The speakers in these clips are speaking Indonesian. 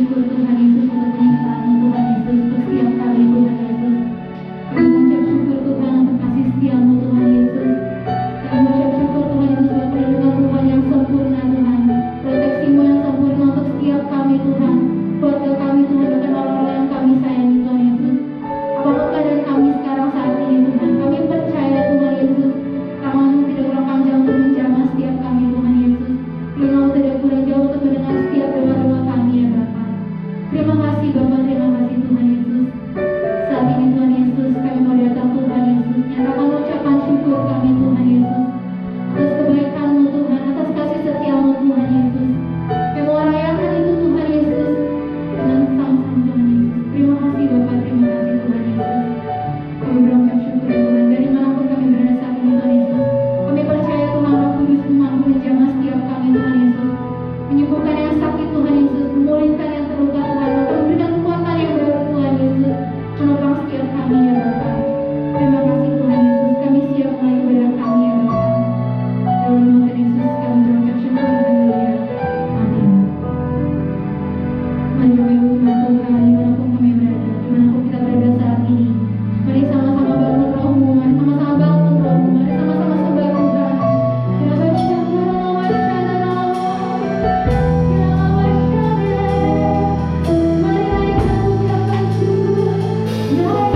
syukur Tuhan Yesus untuk penyertaan Tuhan Yesus untuk setiap kami Tuhan Yesus. Kami mengucap syukur Tuhan untuk kasih setia-Mu Tuhan Yesus. Kami mengucap syukur Tuhan Yesus buat perlindungan Tuhan yang sempurna Tuhan. Proteksi-Mu yang sempurna untuk setiap kami Tuhan. Keluarga kami Tuhan, bahkan orang-orang yang kami sayangi Tuhan Yesus. Apapun keadaan kami sekarang saat ini Tuhan, kami percaya Tuhan Yesus, tangan-Mu tidak kurang panjang untuk menjamah setiap kami Tuhan Yesus. Telinga-Mu tidak kurang jauh untuk mendengar setiap doa-doa kami ya Bapa. Terima kasih Bapa, terima kasih Tuhan Yesus. Saat ini Tuhan Yesus, kami mau datang Tuhan Yesus, nyatakan ucapan syukur kami Tuhan Yesus atas kebaikan-Mu Tuhan, atas kasih setia-Mu Tuhan Yesus. Kami mau rayakan itu Tuhan Yesus dengan sama-sama Tuhan Yesus. Terima kasih Bapa, terima kasih Tuhan Yesus. Kami berucap syukur Tuhan, dari manapun kami berada saat ini Tuhan Yesus. Kami percaya Tuhan Roh Kudus-Mu mampu menjamah setiap kami Tuhan Yesus, menyembuhkan yang sakit Tuhan Yesus, memulihkan yang terluka Tuhan, memberikan kekuatan yang baru Tuhan Yesus, menopang setiap kami ya Bapa. Terima kasih Tuhan Yesus, kami siap mulai ibadah kami ya Bapa. Dalam nama Tuhan Yesus kami berucap syukur, haleluya, amin. Mari Bapak Ibu firman Tuhan, dimanapun kami berada, dimanapun kita berada saat ini, mari sama-sama bangun rohmu, mari sama-sama bangun rohmu, mari sama-sama sembah Tuhan. Ya Bapa, mari naikkan ucapan syukur, naikkan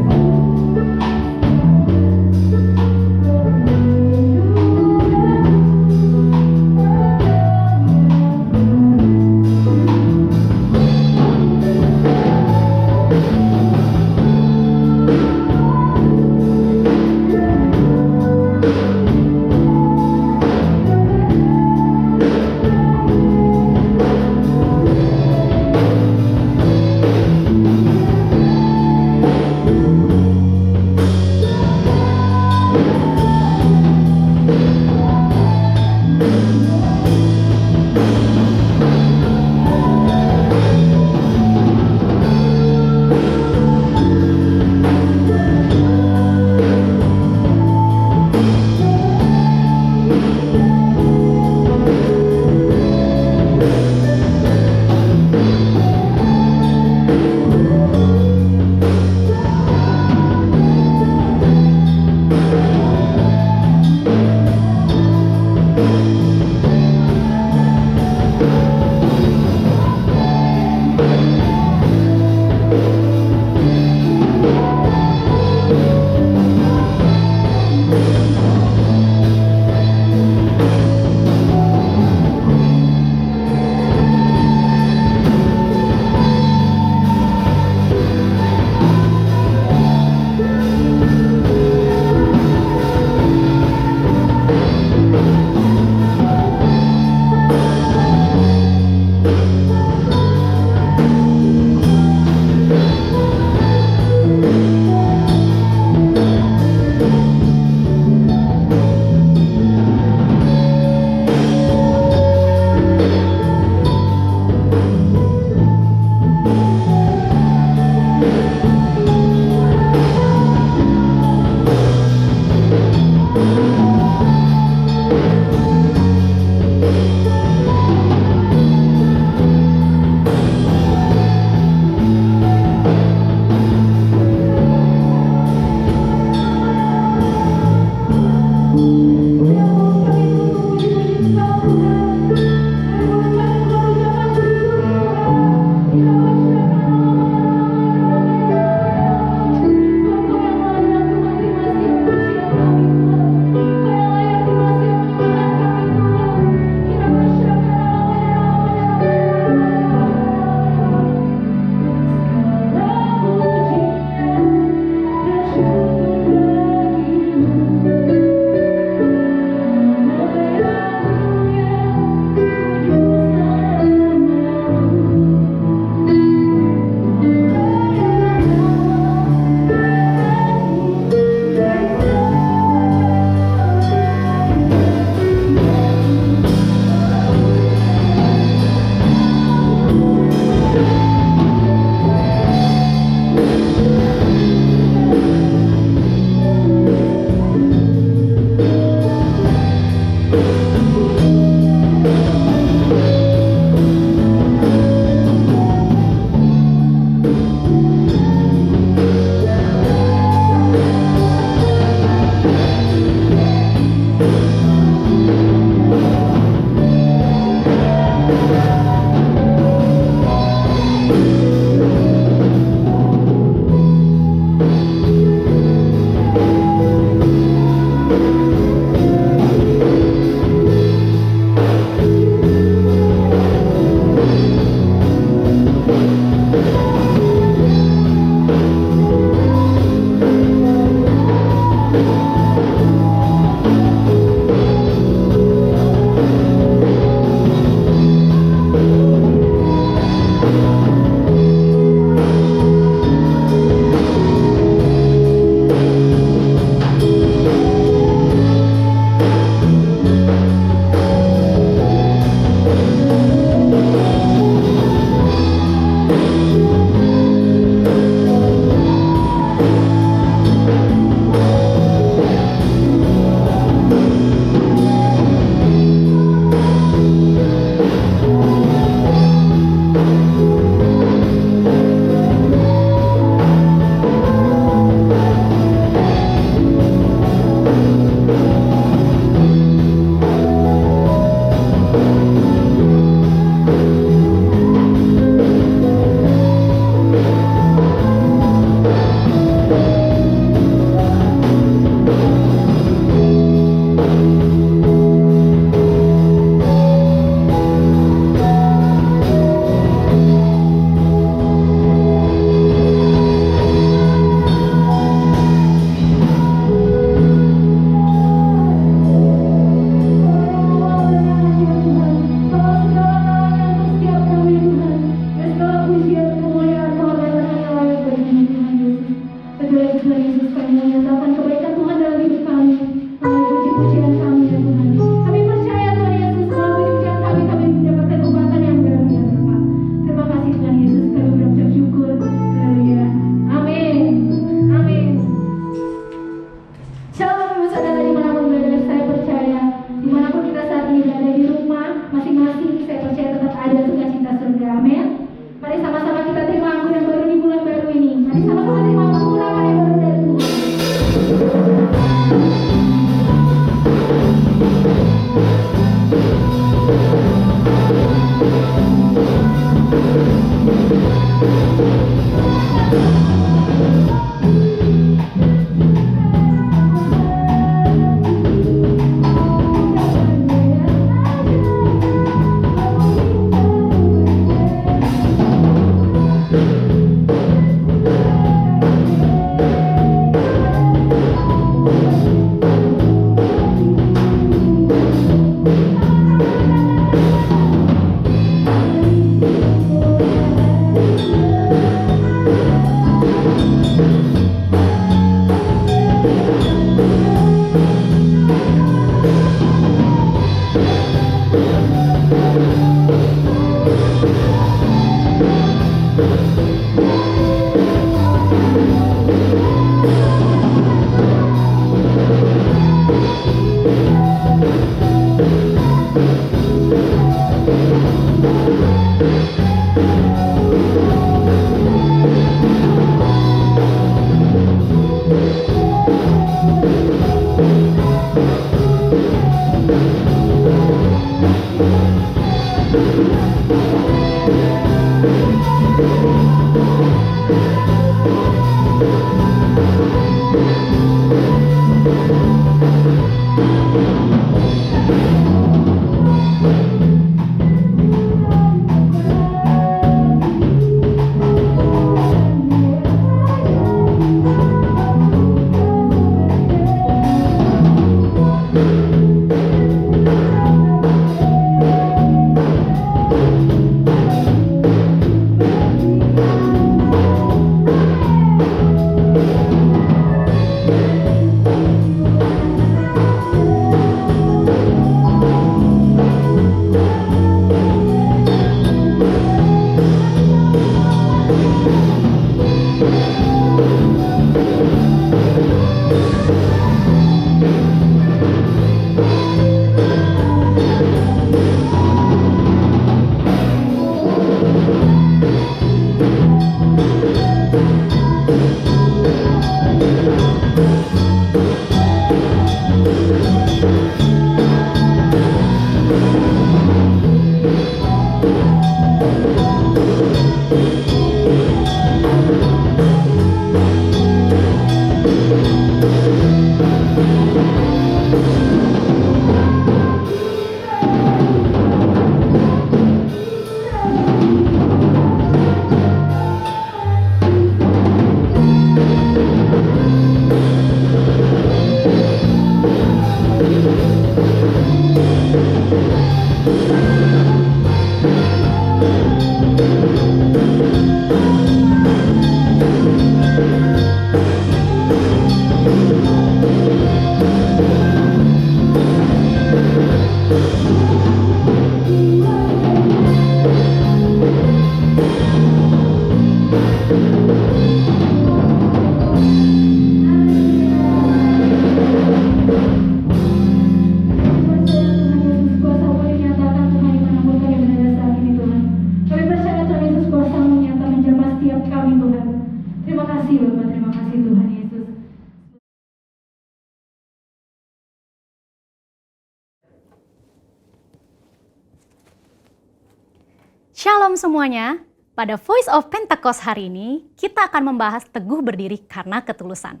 Shalom semuanya, pada Voice of Pentecost hari ini kita akan membahas teguh berdiri karena ketulusan.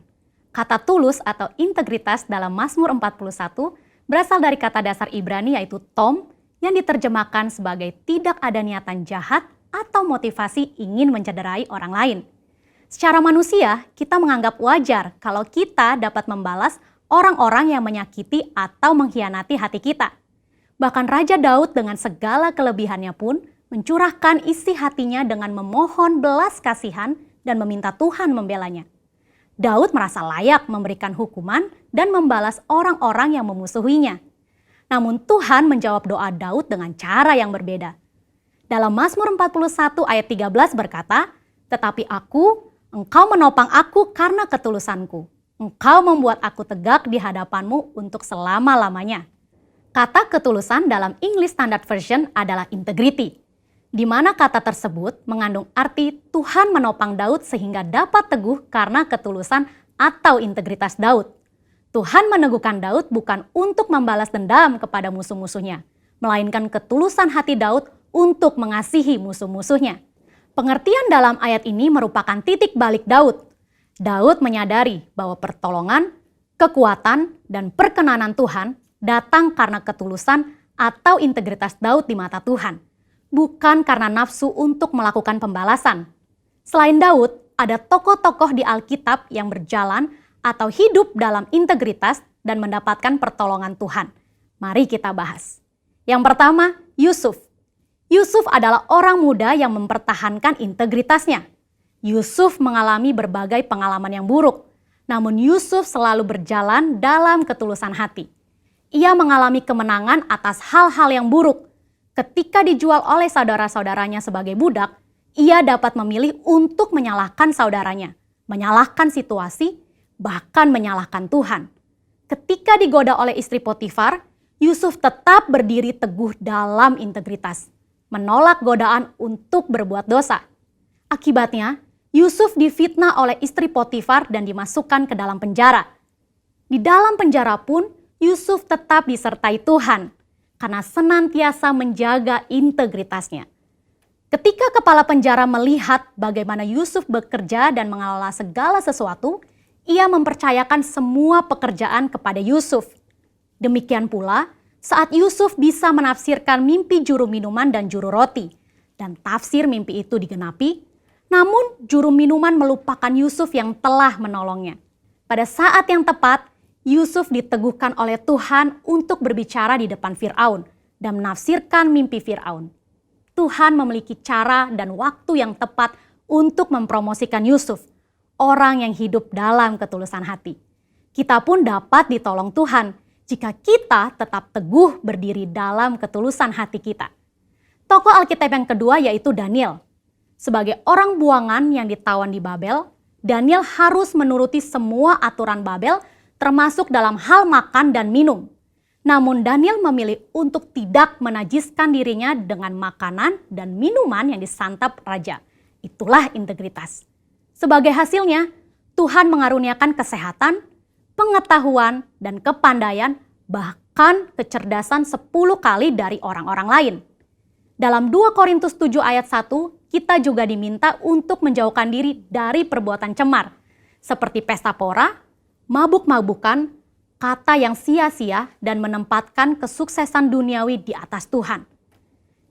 Kata tulus atau integritas dalam Mazmur 41 berasal dari kata dasar Ibrani yaitu tom yang diterjemahkan sebagai tidak ada niatan jahat atau motivasi ingin mencederai orang lain. Secara manusia, kita menganggap wajar kalau kita dapat membalas orang-orang yang menyakiti atau mengkhianati hati kita. Bahkan Raja Daud dengan segala kelebihannya pun mencurahkan isi hatinya dengan memohon belas kasihan dan meminta Tuhan membelanya. Daud merasa layak memberikan hukuman dan membalas orang-orang yang memusuhinya. Namun Tuhan menjawab doa Daud dengan cara yang berbeda. Dalam Mazmur 41 ayat 13 berkata, "Tetapi aku, engkau menopang aku karena ketulusanku. Engkau membuat aku tegak di hadapanmu untuk selama-lamanya." Kata ketulusan dalam English Standard Version adalah integrity, di mana kata tersebut mengandung arti Tuhan menopang Daud sehingga dapat teguh karena ketulusan atau integritas Daud. Tuhan meneguhkan Daud bukan untuk membalas dendam kepada musuh-musuhnya, melainkan ketulusan hati Daud untuk mengasihi musuh-musuhnya. Pengertian dalam ayat ini merupakan titik balik Daud. Daud menyadari bahwa pertolongan, kekuatan, dan perkenanan Tuhan datang karena ketulusan atau integritas Daud di mata Tuhan, bukan karena nafsu untuk melakukan pembalasan. Selain Daud, ada tokoh-tokoh di Alkitab yang berjalan atau hidup dalam integritas dan mendapatkan pertolongan Tuhan. Mari kita bahas. Yang pertama, Yusuf. Yusuf adalah orang muda yang mempertahankan integritasnya. Yusuf mengalami berbagai pengalaman yang buruk, namun Yusuf selalu berjalan dalam ketulusan hati. Ia mengalami kemenangan atas hal-hal yang buruk. Ketika dijual oleh saudara-saudaranya sebagai budak, ia dapat memilih untuk menyalahkan saudaranya, menyalahkan situasi, bahkan menyalahkan Tuhan. Ketika digoda oleh istri Potifar, Yusuf tetap berdiri teguh dalam integritas, menolak godaan untuk berbuat dosa. Akibatnya, Yusuf difitnah oleh istri Potifar dan dimasukkan ke dalam penjara. Di dalam penjara pun, Yusuf tetap disertai Tuhan karena senantiasa menjaga integritasnya. Ketika kepala penjara melihat bagaimana Yusuf bekerja dan mengelola segala sesuatu, ia mempercayakan semua pekerjaan kepada Yusuf. Demikian pula, saat Yusuf bisa menafsirkan mimpi juru minuman dan juru roti, dan tafsir mimpi itu digenapi, namun juru minuman melupakan Yusuf yang telah menolongnya. Pada saat yang tepat, Yusuf diteguhkan oleh Tuhan untuk berbicara di depan Firaun dan menafsirkan mimpi Firaun. Tuhan memiliki cara dan waktu yang tepat untuk mempromosikan Yusuf, orang yang hidup dalam ketulusan hati. Kita pun dapat ditolong Tuhan jika kita tetap teguh berdiri dalam ketulusan hati kita. Tokoh Alkitab yang kedua yaitu Daniel. Sebagai orang buangan yang ditawan di Babel, Daniel harus menuruti semua aturan Babel termasuk dalam hal makan dan minum. Namun Daniel memilih untuk tidak menajiskan dirinya dengan makanan dan minuman yang disantap raja. Itulah integritas. Sebagai hasilnya, Tuhan mengaruniakan kesehatan, pengetahuan, dan kepandaian, bahkan kecerdasan 10 kali dari orang-orang lain. Dalam 2 Korintus 7 ayat 1, kita juga diminta untuk menjauhkan diri dari perbuatan cemar, seperti pesta pora, mabuk-mabukan, kata yang sia-sia, dan menempatkan kesuksesan duniawi di atas Tuhan.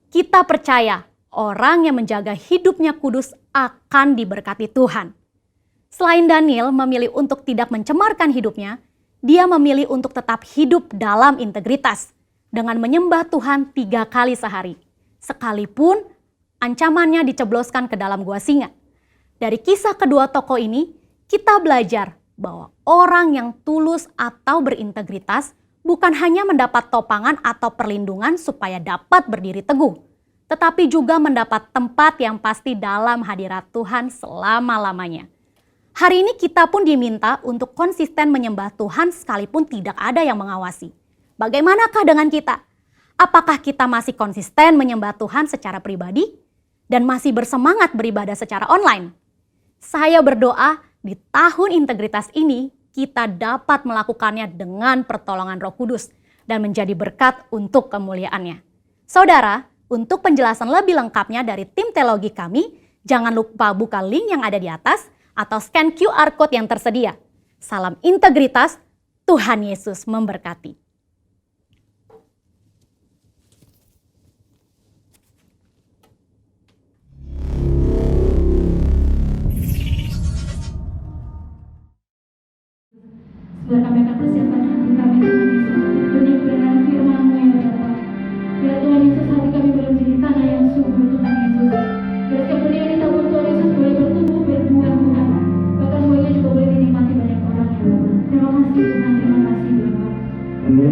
Kita percaya orang yang menjaga hidupnya kudus akan diberkati Tuhan. Selain Daniel memilih untuk tidak mencemarkan hidupnya, dia memilih untuk tetap hidup dalam integritas dengan menyembah Tuhan 3 kali sehari, sekalipun ancamannya dicebloskan ke dalam gua singa. Dari kisah kedua tokoh ini, kita belajar bahwa orang yang tulus atau berintegritas bukan hanya mendapat topangan atau perlindungan supaya dapat berdiri teguh, tetapi juga mendapat tempat yang pasti dalam hadirat Tuhan selama-lamanya. Hari ini kita pun diminta untuk konsisten menyembah Tuhan sekalipun tidak ada yang mengawasi. Bagaimanakah dengan kita? Apakah kita masih konsisten menyembah Tuhan secara pribadi dan masih bersemangat beribadah secara online? Saya berdoa di tahun integritas ini kita dapat melakukannya dengan pertolongan Roh Kudus dan menjadi berkat untuk kemuliaannya. Saudara, untuk penjelasan lebih lengkapnya dari tim teologi kami, jangan lupa buka link yang ada di atas atau scan QR Code yang tersedia. Salam integritas, Tuhan Yesus memberkati. Biar kami akan persiapkan hati kami Tuhan Yesus untuk benih kebenaran firman-Mu ya Bapa. Biar Tuhan Yesus hati kami boleh menjadi tanah yang subur Tuhan Yesus. Biar setiap benih yang ditabur Tuhan Yesus boleh bertumbuh berbuah Tuhan. Bahkan buahnya juga boleh dinikmati banyak orang ya Bapa. Terima kasih Tuhan, terima kasih Bapa.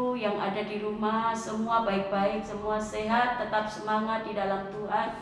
Ibu yang ada di rumah, semua baik-baik, semua sehat, tetap semangat di dalam Tuhan.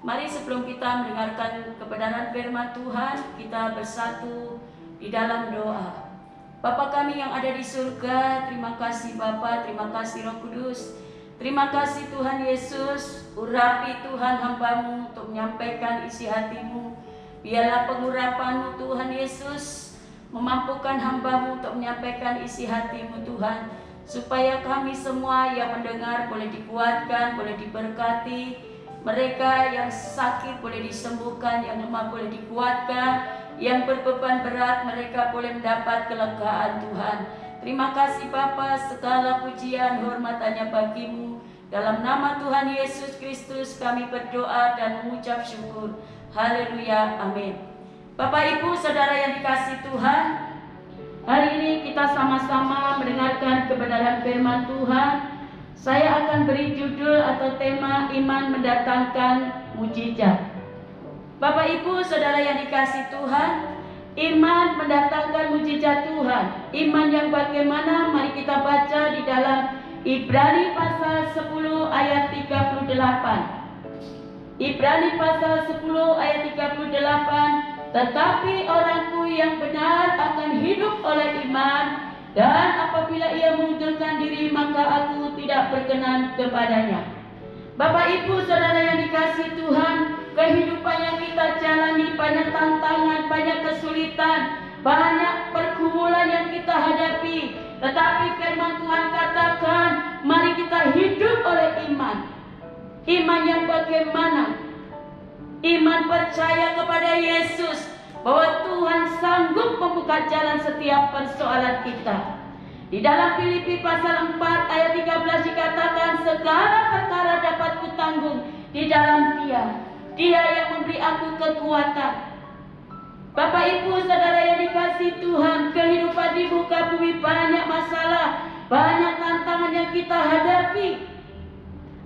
Mari sebelum kita mendengarkan kebenaran firman Tuhan, kita bersatu di dalam doa. Bapa kami yang ada di surga, terima kasih Bapa, terima kasih Roh Kudus. Terima kasih Tuhan Yesus, urapi Tuhan hamba-Mu untuk menyampaikan isi hati-Mu. Biarlah pengurapan-Mu Tuhan Yesus memampukan hamba-Mu untuk menyampaikan isi hati-Mu Tuhan, supaya kami semua yang mendengar boleh dikuatkan, boleh diberkati. Mereka yang sakit boleh disembuhkan, yang lemah boleh dikuatkan, yang berbeban berat mereka boleh mendapat kelegaan Tuhan. Terima kasih Bapa, segala pujian hormat hanya bagi-Mu. Dalam nama Tuhan Yesus Kristus kami berdoa dan mengucap syukur. Haleluya, amin. Bapak Ibu Saudara yang dikasihi Tuhan, hari ini kita sama-sama mendengarkan kebenaran firman Tuhan. Saya akan beri judul atau tema iman mendatangkan mujizat. Bapak Ibu Saudara yang dikasihi Tuhan, iman mendatangkan mujizat Tuhan. Iman yang bagaimana? Mari kita baca di dalam Ibrani pasal 10 ayat 38. Ibrani pasal 10 ayat 38. Tetapi orangku yang benar akan hidup oleh iman, dan apabila ia mengundurkan diri maka aku tidak berkenan kepadanya. Bapak Ibu Saudara yang dikasihi Tuhan, kehidupan yang kita jalani banyak tantangan, banyak kesulitan, banyak pergumulan yang kita hadapi. Tetapi firman Tuhan katakan, mari kita hidup oleh iman. Iman yang bagaimana? Iman percaya kepada Yesus, bahwa Tuhan sanggup membuka jalan setiap persoalan kita. Di dalam Filipi pasal 4 ayat 13 dikatakan, segala perkara dapat kutanggung di dalam Dia yang memberi aku kekuatan. Bapak Ibu Saudara yang dikasihi Tuhan, kehidupan di muka bumi banyak masalah, banyak tantangan yang kita hadapi.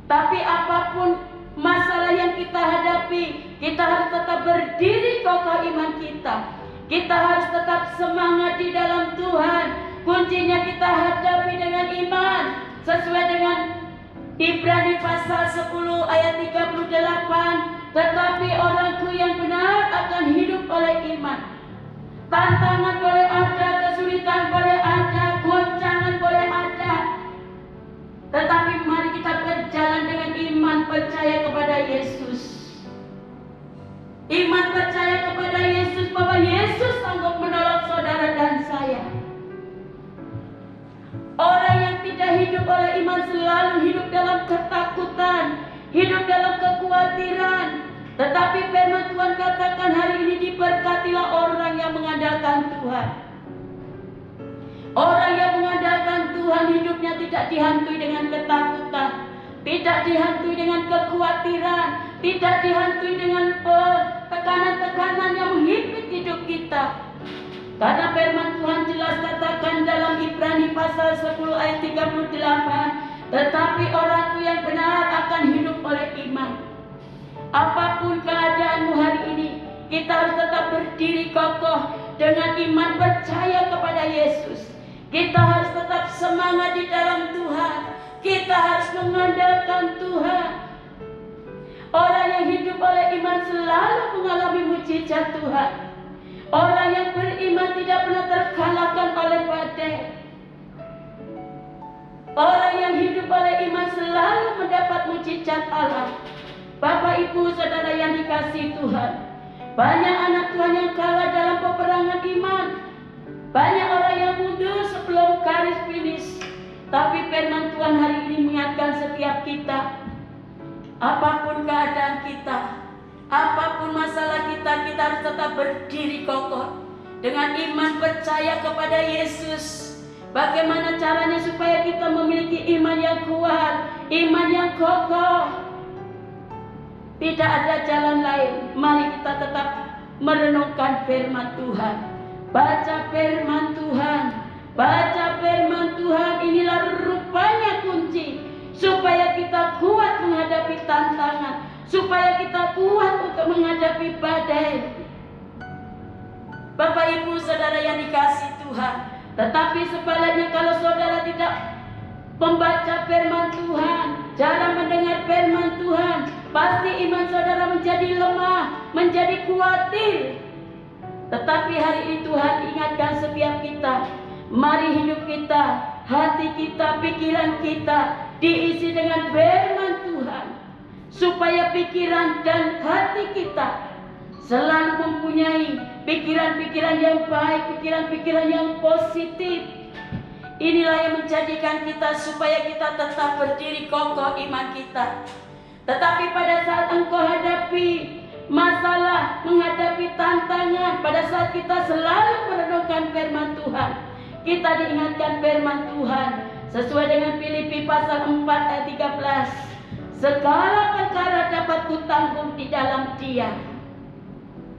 Tapi apapun masalah yang kita hadapi, kita harus tetap berdiri kokoh iman kita. Kita harus tetap semangat di dalam Tuhan. Kuncinya kita hadapi dengan iman, sesuai dengan Ibrani pasal 10 ayat 38. Tetapi orangku yang benar akan hidup oleh iman. Tantangan boleh ada, kesulitan boleh ada, goncangan boleh ada, tetapi mari kita berjalan dengan iman percaya kepada Yesus. Iman percaya kepada Yesus, bahwa Yesus sanggup menolong saudara dan saya. Orang yang tidak hidup oleh iman selalu hidup dalam ketakutan, hidup dalam kekhawatiran. Tetapi firman Tuhan katakan hari ini, diberkatilah orang yang mengandalkan Tuhan. Orang yang mengandalkan Tuhan hidupnya tidak dihantui dengan ketakutan, tidak dihantui dengan kekhawatiran, tidak dihantui dengan tekanan-tekanan yang menghimpit hidup kita. Karena firman Tuhan jelas katakan dalam Ibrani pasal 10 ayat 38, tetapi orangku yang benar akan hidup oleh iman. Apapun keadaanmu hari ini, kita harus tetap berdiri kokoh dengan iman percaya kepada Yesus. Kita harus tetap semangat di dalam Tuhan. Kita harus mengandalkan Tuhan. Orang yang hidup oleh iman selalu mengalami mujizat Tuhan. Orang yang beriman tidak pernah terkalahkan oleh badai. Orang yang hidup oleh iman selalu mendapat mujizat Allah. Bapak Ibu Saudara yang dikasihi Tuhan, banyak anak Tuhan yang kalah dalam peperangan iman. Banyak orang yang mundur sebelum garis finish. Tapi firman Tuhan hari ini mengingatkan setiap kita, apapun keadaan kita, apapun masalah kita, kita harus tetap berdiri kokoh dengan iman percaya kepada Yesus. Bagaimana caranya supaya kita memiliki iman yang kuat, iman yang kokoh? Tidak ada jalan lain. Mari kita tetap merenungkan firman Tuhan. Baca firman Tuhan. Baca firman Tuhan. Inilah rupanya kunci supaya kita kuat menghadapi tantangan, supaya kita kuat untuk menghadapi badai. Bapak Ibu Saudara yang dikasihi Tuhan, tetapi sebaliknya kalau saudara tidak membaca firman Tuhan, cara mendengar firman Tuhan, pasti iman saudara menjadi lemah, menjadi khawatir. Tetapi hari ini Tuhan ingatkan setiap kita, mari hidup kita, hati kita, pikiran kita diisi dengan firman Tuhan, supaya pikiran dan hati kita selalu mempunyai pikiran-pikiran yang baik, pikiran-pikiran yang positif. Inilah yang menjadikan kita supaya kita tetap berdiri kokoh iman kita. Tetapi pada saat engkau hadapi masalah, menghadapi tantangan, pada saat kita selalu merenungkan firman Tuhan, kita diingatkan firman Tuhan sesuai dengan Filipi pasal 4 ayat 13. Segala perkara dapat kutanggung di dalam Dia.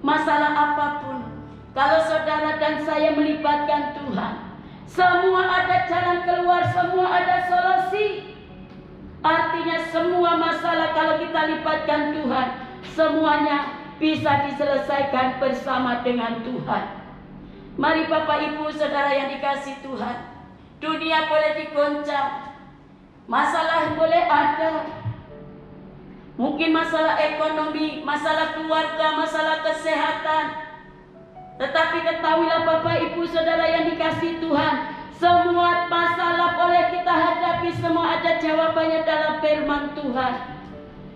Masalah apapun, kalau saudara dan saya melibatkan Tuhan, semua ada jalan keluar, semua ada solusi. Artinya semua masalah kalau kita libatkan Tuhan, semuanya bisa diselesaikan bersama dengan Tuhan. Mari Bapak Ibu Saudara yang dikasihi Tuhan, dunia boleh digoncang, masalah boleh ada, mungkin masalah ekonomi, masalah keluarga, masalah kesehatan. Tetapi ketahuilah Bapak Ibu Saudara yang dikasihi Tuhan, semua masalah boleh kita hadapi, semua ada jawabannya dalam firman Tuhan.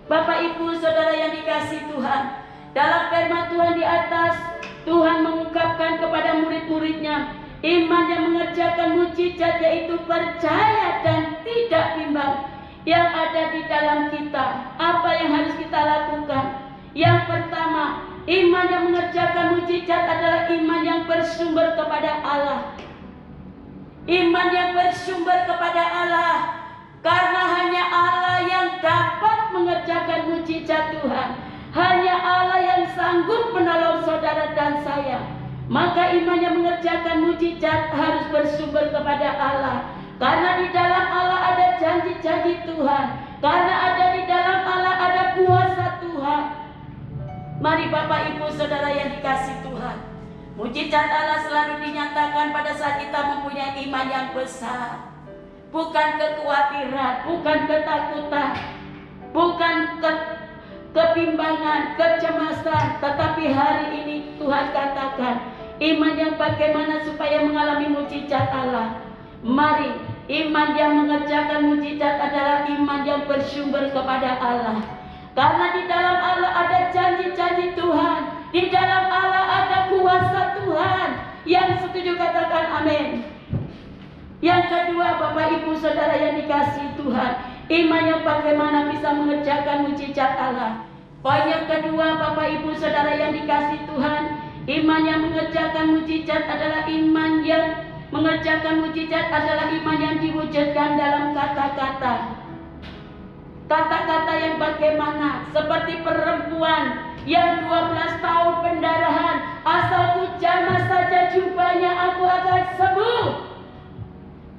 Bapak Ibu Saudara yang dikasihi Tuhan, dalam firman Tuhan di atas, Tuhan mengungkapkan kepada murid-muridnya iman yang mengerjakan mujizat, yaitu percaya dan tidak bimbang. Yang ada di dalam kita, apa yang harus kita lakukan? Yang pertama, iman yang mengerjakan mujizat adalah iman yang bersumber kepada Allah. Iman yang bersumber kepada Allah, karena hanya Allah yang dapat mengerjakan mujizat Tuhan. Hanya Allah yang sanggup menolong saudara dan saya. Maka iman yang mengerjakan mujizat harus bersumber kepada Allah. Karena di dalam Allah ada janji-janji Tuhan. Karena ada di dalam Allah ada kuasa Tuhan. Mari Bapak Ibu Saudara yang dikasihi Tuhan, mujizat Allah selalu dinyatakan pada saat kita mempunyai iman yang besar. Bukan kekhawatiran, bukan ketakutan, bukan kebimbangan, kecemasan. Tetapi hari ini Tuhan katakan, iman yang bagaimana supaya mengalami mujizat Allah. Mari, iman yang mengerjakan mujizat adalah iman yang bersumber kepada Allah. Karena di dalam Allah ada janji-janji Tuhan, di dalam Allah ada kuasa Tuhan. Yang setuju katakan amin. Yang kedua, Bapak Ibu Saudara yang dikasihi Tuhan, iman yang bagaimana bisa mengerjakan mujizat Allah. Poin yang kedua, Bapak Ibu Saudara yang dikasihi Tuhan, iman yang mengerjakan mujizat adalah iman yang mengerjakan mujizat adalah iman yang diwujudkan dalam kata-kata. Kata-kata yang bagaimana? Seperti perempuan yang 12 tahun pendarahan, asalku jamah saja jubahnya aku akan sembuh.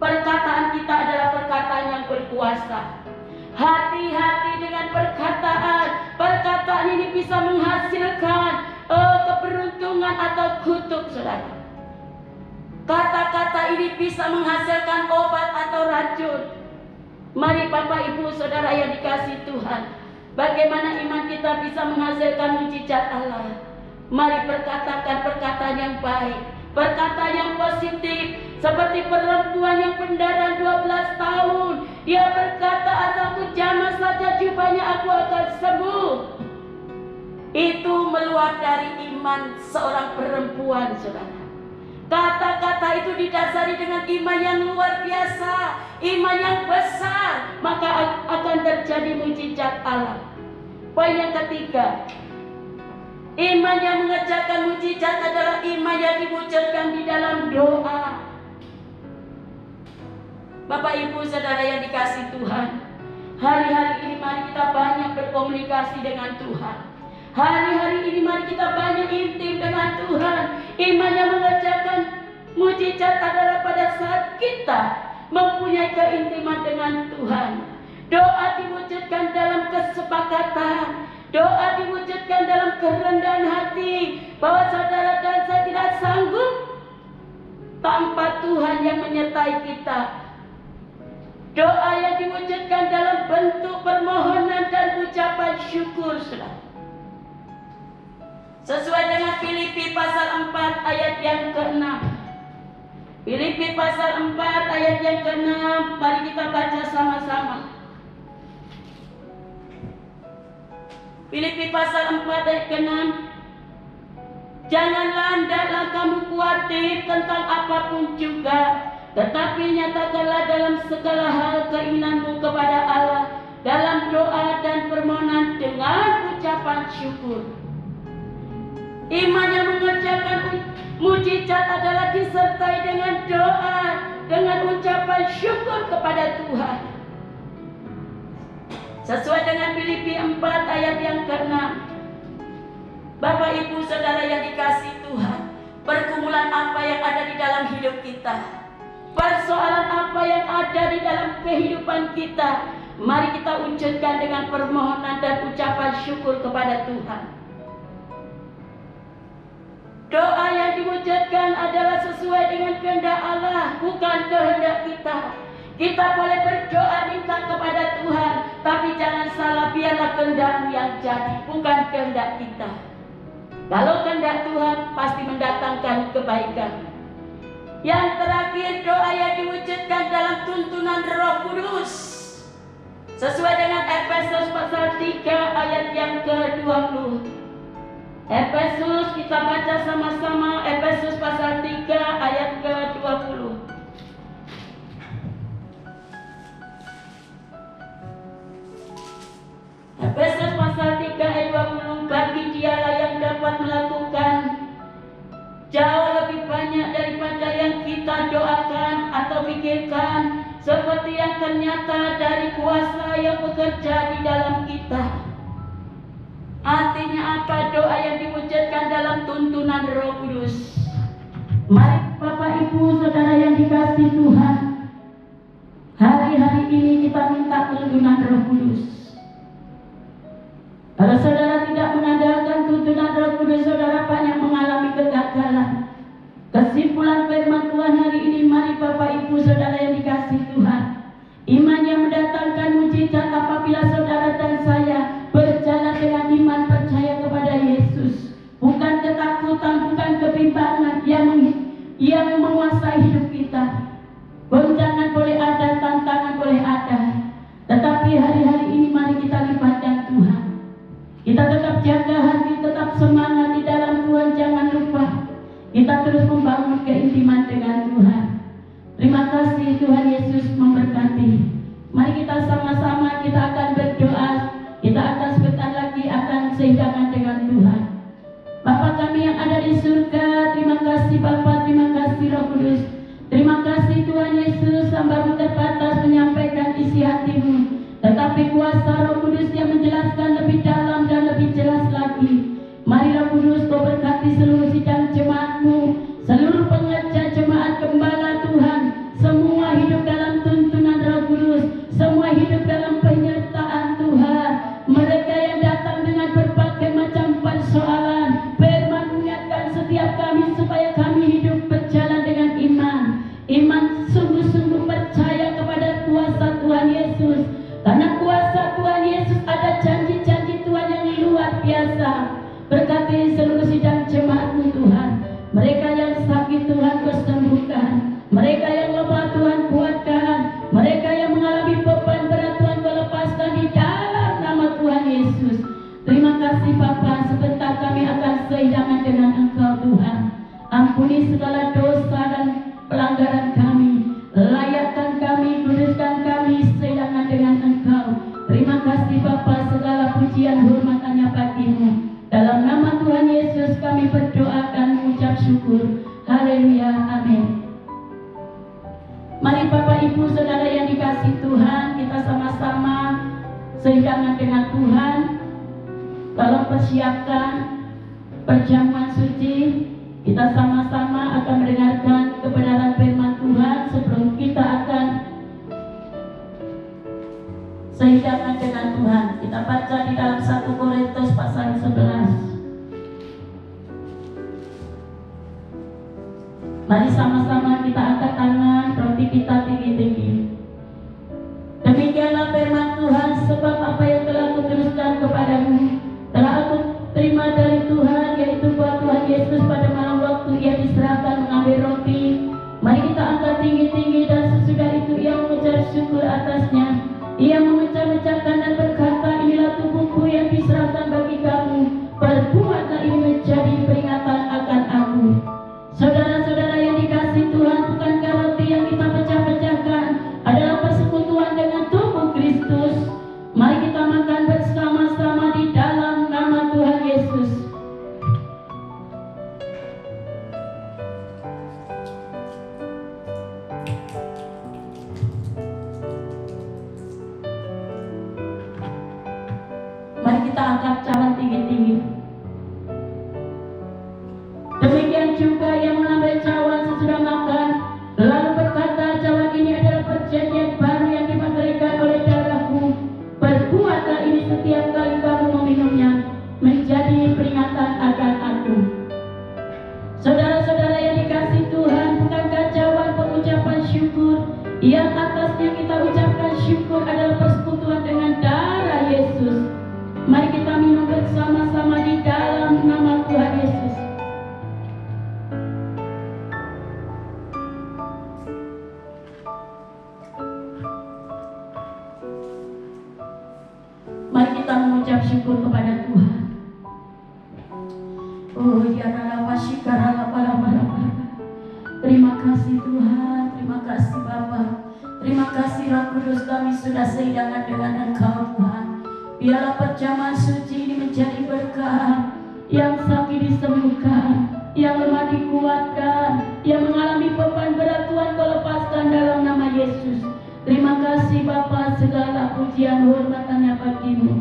Perkataan kita adalah perkataan yang berkuasa. Hati-hati dengan perkataan. Perkataan ini bisa menghasilkan keberuntungan atau kutuk, saudara. Kata-kata ini bisa menghasilkan obat atau racun. Mari Bapak Ibu Saudara yang dikasihi Tuhan, bagaimana iman kita bisa menghasilkan mujizat Allah? Mari perkatakan perkataan yang baik, perkataan yang positif. Seperti perempuan yang pendarahan 12 tahun, dia berkata, asalku jamah saja jubahnya aku akan sembuh. Itu meluap dari iman seorang perempuan, saudara. Kata-kata itu didasari dengan iman yang luar biasa, iman yang besar, maka akan terjadi mujizat Allah. Poin yang ketiga, iman yang mengerjakan mujizat adalah iman yang diwujudkan di dalam doa. Bapak Ibu Saudara yang dikasihi Tuhan, hari-hari ini mari kita banyak berkomunikasi dengan Tuhan. Hari-hari ini mari kita banyak intim dengan Tuhan. Iman yang mengerjakan mujizat adalah pada saat kita mempunyai keintiman dengan Tuhan. Doa diwujudkan dalam kesepakatan. Doa diwujudkan dalam kerendahan hati, bahwa saudara dan saya tidak sanggup tanpa Tuhan yang menyertai kita. Doa yang diwujudkan dalam bentuk permohonan dan ucapan syukur, saudara. Sesuai dengan Filipi pasal 4 ayat yang ke-6. Filipi pasal 4 ayat yang ke-6, mari kita baca sama-sama. Filipi pasal 4 ayat ke-6. Janganlah hendaklah kamu khawatir tentang apapun juga, tetapi nyatakanlah dalam segala hal keinginanmu kepada Allah dalam doa dan permohonan dengan ucapan syukur. Iman yang mengerjakan mujizat adalah disertai dengan doa, dengan ucapan syukur kepada Tuhan. Sesuai dengan Filipi 4 ayat yang ke-6. Bapak, Ibu, Saudara yang dikasihi Tuhan, pergumulan apa yang ada di dalam hidup kita, persoalan apa yang ada di dalam kehidupan kita, mari kita wujudkan dengan permohonan dan ucapan syukur kepada Tuhan. Doa yang diwujudkan adalah sesuai dengan kehendak Allah, bukan kehendak kita. Kita boleh berdoa minta kepada Tuhan, tapi jangan salah, biarlah kehendak-Mu yang jadi, bukan kehendak kita. Kalau kehendak Tuhan pasti mendatangkan kebaikan. Yang terakhir, doa yang diwujudkan dalam tuntunan Roh Kudus. Sesuai dengan Efesus pasal 3 ayat yang ke-20. Efesus, kita baca sama-sama. Efesus pasal 3 ayat ke-20. Efesus pasal 3 ayat 20. Bagi Dialah yang dapat melakukan jauh lebih banyak daripada yang kita doakan atau pikirkan, seperti yang ternyata dari kuasa yang bekerja di dalam kita. Artinya apa doa yang diwujudkan dalam tuntunan Roh Kudus? Mari Bapak, Ibu, Saudara yang dikasihi Tuhan, hari-hari ini kita minta tuntunan Roh Kudus. Kalau saudara tidak mengandalkan tuntunan Roh Kudus, saudara banyak mengalami kegagalan. Kesimpulan firman Tuhan hari ini, mari Bapak, Ibu, Saudara yang dikasihi Tuhan, iman yang mendatangkan mujizat apabila saudara dan saya berjalan dengan iman percaya kepada Yesus. Bukan ketakutan, bukan kebimbangan yang menguasai hidup kita. Goncangan boleh ada, tantangan boleh ada, tetapi hari-hari ini mari kita libatkan Tuhan. Kita tetap jaga hati, tetap semangat di dalam Tuhan. Jangan lupa kita terus membangun keintiman dengan Tuhan. Terima kasih, Tuhan Yesus memberkati. Mari kita sama-sama, kita akan berdoa. Kita akan sebentar lagi akan sehidangan dengan Tuhan. Bapa kami yang ada di surga, terima kasih Bapa, terima kasih Roh Kudus. Terima kasih Tuhan Yesus, hamba-Mu terbatas menyampaikan isi hati-Mu, tetapi kuasa Roh Kudus yang menjelaskan lebih dalam dan lebih jelas lagi. Mari Roh Kudus, Kau berkati seluruh sidang jemaat-Mu, seluruh pengerja jemaat gembala Tuhan, semua hidup dalam tuntunan Roh Kudus, semua hidup dalam penyertaan Tuhan. Mereka yang datang dengan berbagai macam persoalan, firman mengingatkan setiap kami supaya kami hidup berjalan dengan iman. Iman sungguh-sungguh percaya kepada kuasa Tuhan Yesus. Karena kuasa Tuhan Yesus ada janji-janji Tuhan yang luar biasa. Berkati seluruh sidang jemaat-Mu Tuhan. Mereka yang sakit Tuhan Kau sembuhkan. Mereka yang lemah Tuhan kuatkan. Mereka yang mengalami beban berat Tuhan Kau lepaskan di dalam nama Tuhan Yesus. Terima kasih Bapa, sebentar kami akan sehidangan dengan Engkau Tuhan. Ampuni segala dosa dan pelanggaran kami. Layakkan kami, kuduskan kami sehidangan dengan Engkau. Terima kasih Bapa, segala pujian hormat hanya bagi-Mu. Dalam nama Tuhan Yesus kami berdoa dan mengucap syukur. Haleluya, amin. Mari Bapak, Ibu, Saudara yang dikasihi Tuhan, kita sama-sama sehidangan dengan Tuhan. Tolong persiapkan perjamuan suci. Kita sama-sama akan mendengarkan kebenaran firman Tuhan sebelum kita akan sehidangan dengan Tuhan. Kita baca di dalam 1 Korintus pasal 11. Mari sama-sama kita angkat tangan, roti kita tinggi-tinggi. Demikianlah firman Tuhan, sebab apa yang telah kuteruskan kepadamu telah aku terima dari Tuhan, yaitu bahwa Tuhan Yesus pada malam waktu ia diserahkan mengambil roti. Mari kita angkat tinggi-tinggi, dan sesudah itu ia mengucap syukur atasnya. Ia memecah-mecahkan dan berkata, inilah tubuhku yang diserahkan bagi kamu. Perbuatlah ini menjadi peringatan akan aku. Saudara-saudara yang dikasihi Tuhan, bukankah roti yang kita pecah-pecahkan adalah persekutuan dengan tubuh Kristus? Mari kita makan bersama-sama di dalam nama Tuhan Yesus. Mari kita angkat cawan tinggi-tinggi. Demikian juga yang mengambil cawan sesudah makan, lalu berkata, cawan ini adalah perjanjian baru yang diberikan oleh darahku. Perbuatlah ini setiap kali kamu meminumnya, menjadi peringatan akan aku. Saudara-saudara yang dikasihi Tuhan, bukankah cawan pengucapan syukur yang atasnya kita ucapkan syukur adalah persekutuan dengan darah Yesus? Mari kita minum bersama-sama di dalam nama Tuhan Yesus. Mari kita mengucap syukur kepada Tuhan. Oh ya terima kasih Tuhan, terima kasih Bapa, terima kasih Roh Kudus, kami sudah seidangan dengan Engkau Tuhan. Biarlah perjamuan suci ini menjadi berkah, yang sakit disembuhkan, yang lemah dikuatkan, yang mengalami beban berat Tuhan Kau lepaskan dalam nama Yesus. Terima kasih Bapa, segala pujian hormatannya bagimu.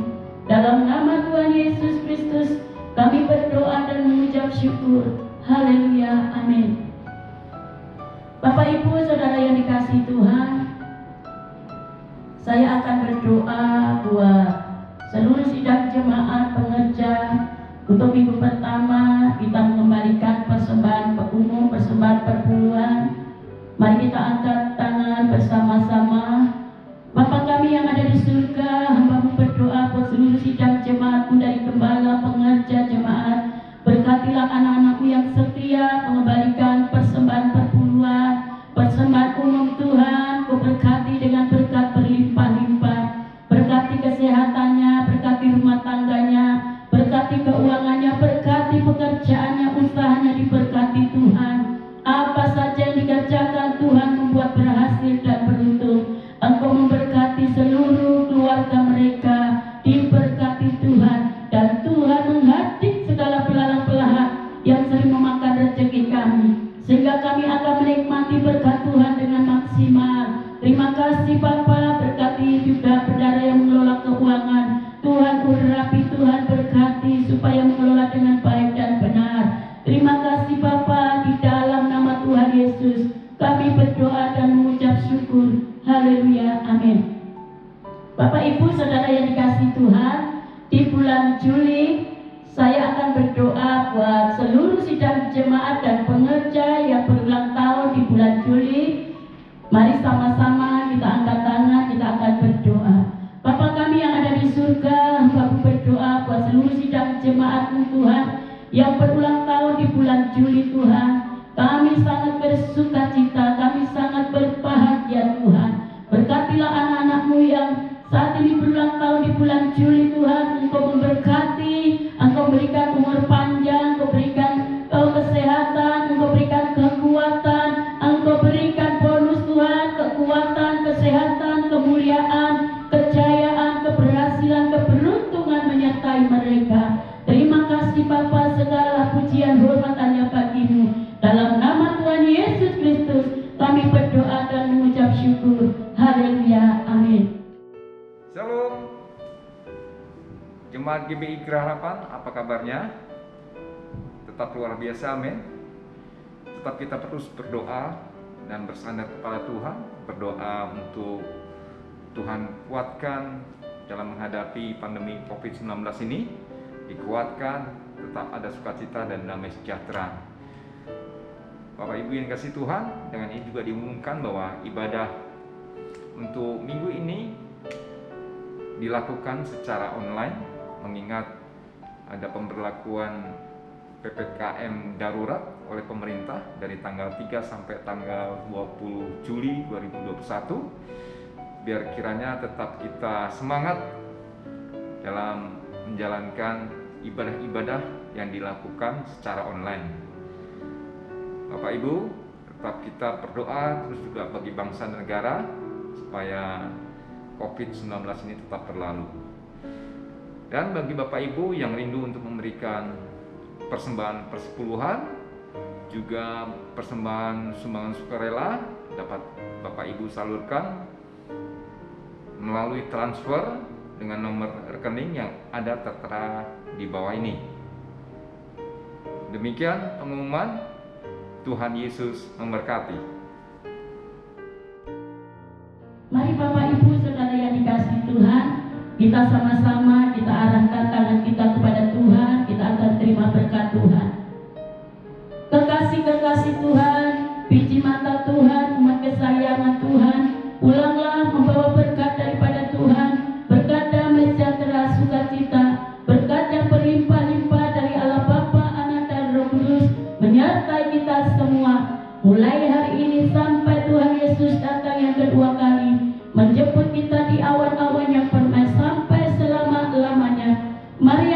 Dalam nama Tuhan Yesus Kristus kami berdoa dan mengucap syukur. Haleluya, amin. Bapak Ibu Saudara yang dikasihi Tuhan, saya akan berdoa buat seluruh sidang jemaat pengerja. Untuk minggu pertama kita mengembalikan persembahan umum, persembahan perpuluhan. Mari kita angkat tangan bersama-sama. Bapa kami yang ada di surga, hamba-Mu berdoa buat seluruh sidang jemaat-Mu, dari gembala, pengerja, jemaat. Berkatilah anak-anak-Mu yang setia mengembalikan persembahan perpuluhan, persembahan umum Tuhan. Kau berkati dengan berkat berlimpah-limpah. Berkati kesehatannya, berkati rumah tangganya, berkati keuangannya, berkati pekerjaannya, usahanya diberkati Tuhan. Apa saja yang dikerjakan Tuhan membuat berhasil dan beruntung. Engkau memberkati seluruh keluarga mereka, diberkati Tuhan. Dan Tuhan menghadik segala belalang-belahan yang sering memakan rezeki kami, sehingga kami akan menikmati berkat Tuhan dengan maksimal. Terima kasih Bapa, berkati juga saudara yang mengelola keuangan. Tuhan urapi, Tuhan berkati supaya mengelola dengan baik dan benar. Terima kasih Bapa, di dalam nama Tuhan Yesus kami berdoa dan mengucap syukur. Haleluya, amin. Bapak Ibu Saudara yang dikasihi Tuhan, di bulan Juli saya akan berdoa buat seluruh sidang jemaat dan pengerja yang berulang tahun di bulan Juli. Mari sama-sama kita angkat tangan, kita akan berdoa. Bapa kami yang ada di surga, hamba-Mu berdoa buat seluruh sidang jemaat-Mu Tuhan yang berulang tahun di bulan Juli Tuhan. Kami sangat bersuka cita, kami sangat berbahagia Tuhan. Berkatilah anak-anak-Mu yang saat ini berulang tahun di bulan Juli Tuhan. Engkau memberkati, Engkau berikan umur panjang, Engkau berikan kesehatan, Engkau berikan kekuatan, Engkau berikan bonus Tuhan, kekuatan, kesehatan, kemuliaan, kejayaan, keberhasilan, keberuntungan menyertai mereka. Terima kasih Bapa, segala pujian hormatannya bagimu. Dalam nama Tuhan Yesus Kristus kami berdoa dan mengucap syukur. Haleluya, amin. Shalom Jemaat GBI Geraharapan, apa kabarnya? Tetap luar biasa, amin. Tetap kita terus berdoa dan bersandar kepada Tuhan. Berdoa untuk Tuhan kuatkan dalam menghadapi pandemi COVID-19 ini. Dikuatkan, tetap ada sukacita dan damai sejahtera. Bapak Ibu yang kasih Tuhan, dengan ini juga diumumkan bahwa ibadah untuk minggu ini dilakukan secara online mengingat ada pemberlakuan PPKM darurat oleh pemerintah dari tanggal 3 sampai tanggal 20 Juli 2021. Biar kiranya tetap kita semangat dalam menjalankan ibadah-ibadah yang dilakukan secara online. Bapak Ibu, tetap kita berdoa terus juga bagi bangsa dan negara supaya COVID-19 ini tetap berlalu. Dan bagi Bapak Ibu yang rindu untuk memberikan persembahan persepuluhan, juga persembahan sumbangan sukarela, dapat Bapak Ibu salurkan melalui transfer dengan nomor rekening yang ada tertera di bawah ini. Demikian pengumuman. Tuhan Yesus memberkati. Mari Bapak Ibu Saudara yang dikasihi Tuhan, kita sama-sama kita arahkan tangan kita kepada Tuhan, kita akan terima berkat Tuhan. Kekasih-kekasih Tuhan, biji mata Tuhan, umat kesayangan Tuhan, pulanglah membawa berkat daripada Tuhan, berkat damai sejahtera sukacita, berkat yang berlimpah-limpah dari Allah Bapa, Anak dan Roh Kudus menyertai kita semua, mulai hari ini sampai Tuhan Yesus datang yang kedua kali, menjemput kita di awan-awan yang permai sampai selama-lamanya. Mari